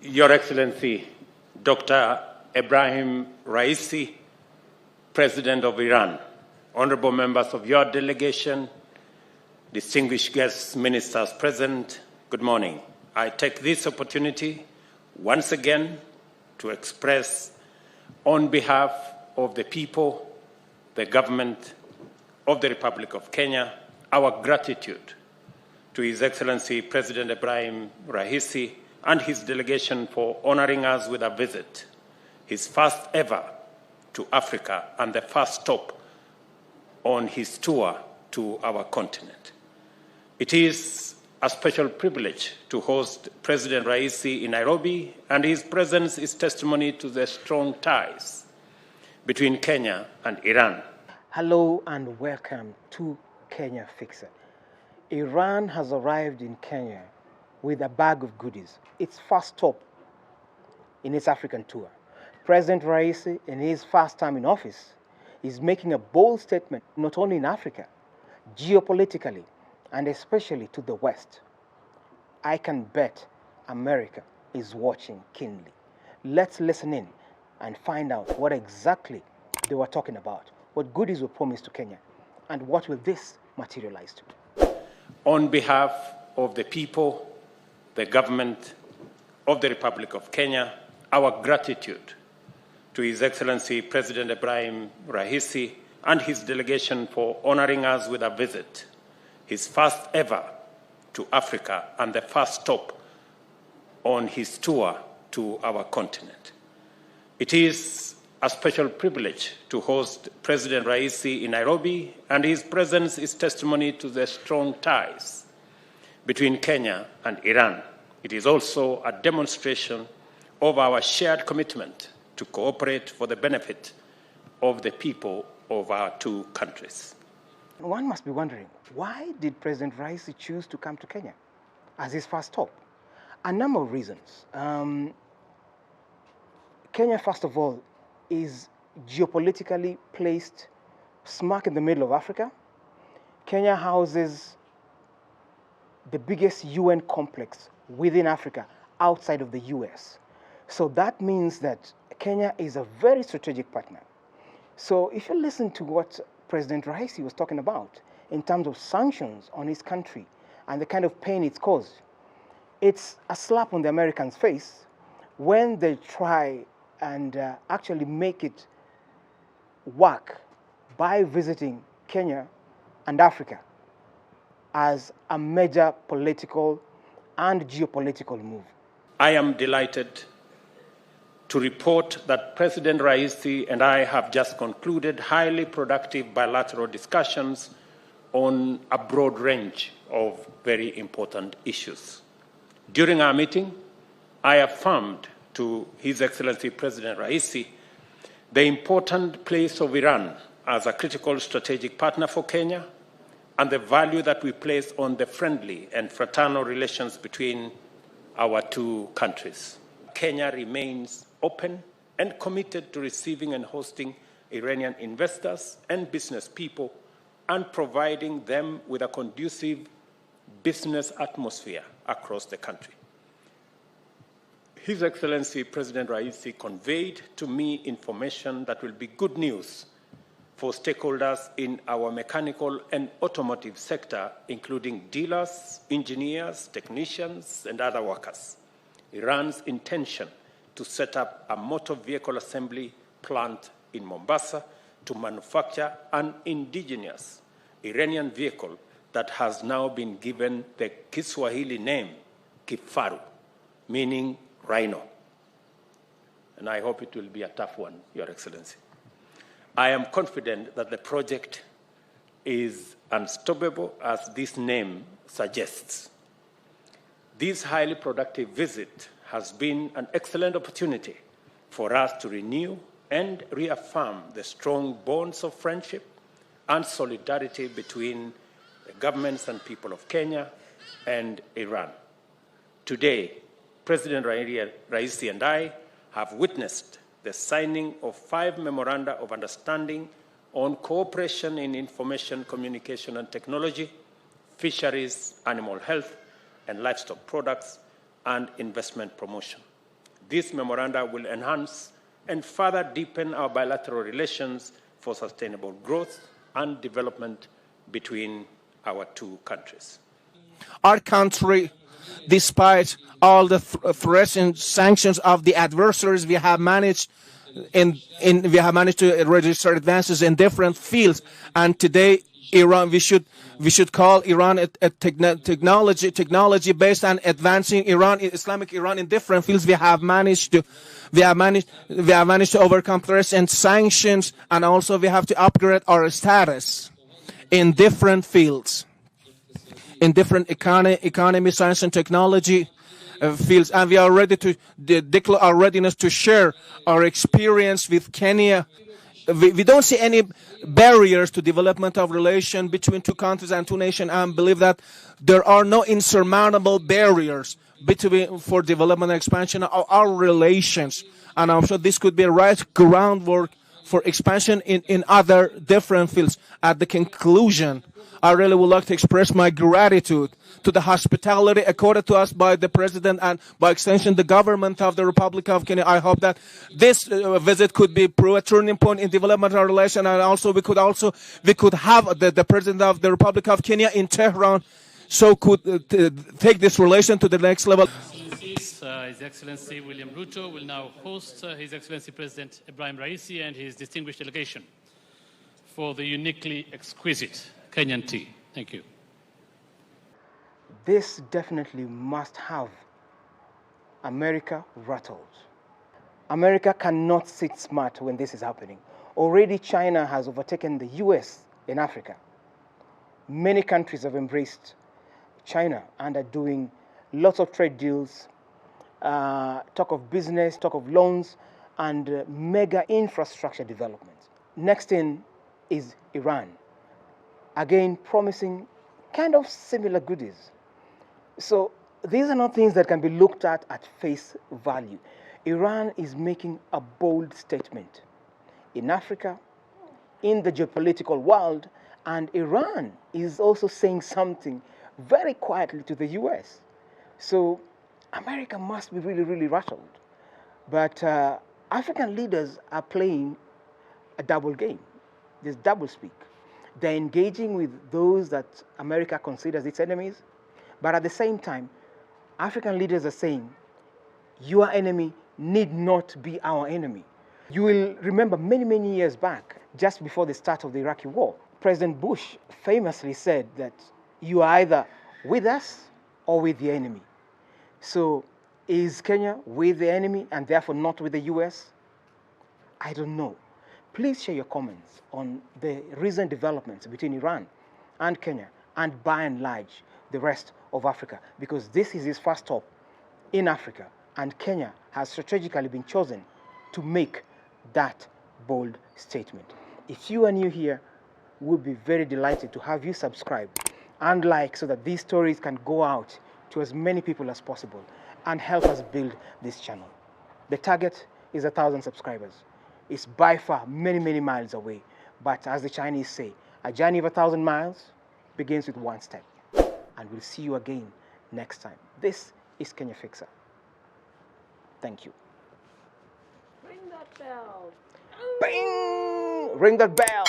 Your Excellency, Dr. Ibrahim Raisi, President of Iran, honorable members of your delegation, distinguished guests, ministers present, good morning. I take this opportunity once again to express on behalf of the people, the government of the Republic of Kenya, our gratitude to His Excellency President Ibrahim Raisi and his delegation for honoring us with a visit, his first ever to Africa and the first stop on his tour to our continent. It is a special privilege to host President Raisi in Nairobi, and his presence is testimony to the strong ties between Kenya and Iran. Hello and welcome to Kenya Fixer. Iran has arrived in Kenya with a bag of goodies, its first stop in its African tour. President Raisi, in his first time in office, is making a bold statement not only in Africa, geopolitically, and especially to the West. I can bet America is watching keenly. Let's listen in and find out what exactly they were talking about, what goodies were promised to Kenya, and what will this materialize to. On behalf of the people, the government of the Republic of Kenya, our gratitude to His Excellency President Ibrahim Raisi and his delegation for honoring us with a visit, his first ever to Africa and the first stop on his tour to our continent. It is a special privilege to host President Raisi in Nairobi, and his presence is testimony to the strong ties between Kenya and Iran. It is also a demonstration of our shared commitment to cooperate for the benefit of the people of our two countries. One must be wondering, why did President Raisi choose to come to Kenya as his first stop? A number of reasons. Kenya, first of all, is geopolitically placed smack in the middle of Africa. Kenya houses the biggest UN complex within Africa outside of the US. So that means that Kenya is a very strategic partner. So if you listen to what President Raisi was talking about in terms of sanctions on his country and the kind of pain it's caused, it's a slap on the Americans' face when they try and actually make it work by visiting Kenya and Africa as a major political and geopolitical move. I am delighted to report that President Raisi and I have just concluded highly productive bilateral discussions on a broad range of very important issues. During our meeting, I affirmed to His Excellency President Raisi the important place of Iran as a critical strategic partner for Kenya and the value that we place on the friendly and fraternal relations between our two countries. Kenya remains open and committed to receiving and hosting Iranian investors and business people and providing them with a conducive business atmosphere across the country. His Excellency President Raisi conveyed to me information that will be good news for stakeholders in our mechanical and automotive sector, including dealers, engineers, technicians, and other workers. Iran's intention to set up a motor vehicle assembly plant in Mombasa to manufacture an indigenous Iranian vehicle that has now been given the Kiswahili name Kifaru, meaning rhino. And I hope it will be a tough one, Your Excellency. I am confident that the project is unstoppable, as this name suggests. This highly productive visit has been an excellent opportunity for us to renew and reaffirm the strong bonds of friendship and solidarity between the governments and people of Kenya and Iran. Today, President Raisi and I have witnessed the signing of 5 memoranda of understanding on cooperation in information, communication and technology, fisheries, animal health and livestock products, and investment promotion. This memoranda will enhance and further deepen our bilateral relations for sustainable growth and development between our two countries. Our country, despite all the threats and sanctions of the adversaries, we have managed to register advances in different fields. And today, Iran, we should call Iran a technology based on advancing Islamic Iran in different fields. We have managed to overcome threats and sanctions, and also we have to upgrade our status in different fields, in different economy, science, and technology fields, and we are ready to declare our readiness to share our experience with Kenya. We don't see any barriers to development of relation between two countries and two nations, and believe that there are no insurmountable barriers for development and expansion of our relations. And I'm sure this could be a right groundwork for expansion in other different fields. At the conclusion, I really would like to express my gratitude to the hospitality accorded to us by the President and by extension the government of the Republic of Kenya. I hope that this visit could be a turning point in development of our relation, and also we could have the President of the Republic of Kenya in Tehran, so could take this relation to the next level. His Excellency William Ruto will now host His Excellency President Ibrahim Raisi and his distinguished delegation for the uniquely exquisite Kenyan tea. Thank you. This definitely must have America rattled. America cannot sit smart when this is happening. Already China has overtaken the US in Africa. Many countries have embraced China and are doing lots of trade deals, talk of business, talk of loans, and mega infrastructure development. Next in is Iran. Again, promising kind of similar goodies. So these are not things that can be looked at face value. Iran is making a bold statement in Africa, in the geopolitical world, and Iran is also saying something very quietly to the US. So America must be really, really rattled. But African leaders are playing a double game. There's double speak. They're engaging with those that America considers its enemies, but at the same time, African leaders are saying, your enemy need not be our enemy. You will remember many, many years back, just before the start of the Iraqi war, President Bush famously said that you are either with us or with the enemy. So is Kenya with the enemy and therefore not with the US? I don't know. Please share your comments on the recent developments between Iran and Kenya and by and large the rest of Africa, because this is his first stop in Africa and Kenya has strategically been chosen to make that bold statement. If you are new here, we'll be very delighted to have you subscribe and like so that these stories can go out to as many people as possible and help us build this channel. The target is 1,000 subscribers. It's by far many, many miles away. But as the Chinese say, a journey of 1,000 miles begins with one step. And we'll see you again next time. This is Kenya Fixer. Thank you. Ring that bell. Bing! Ring that bell.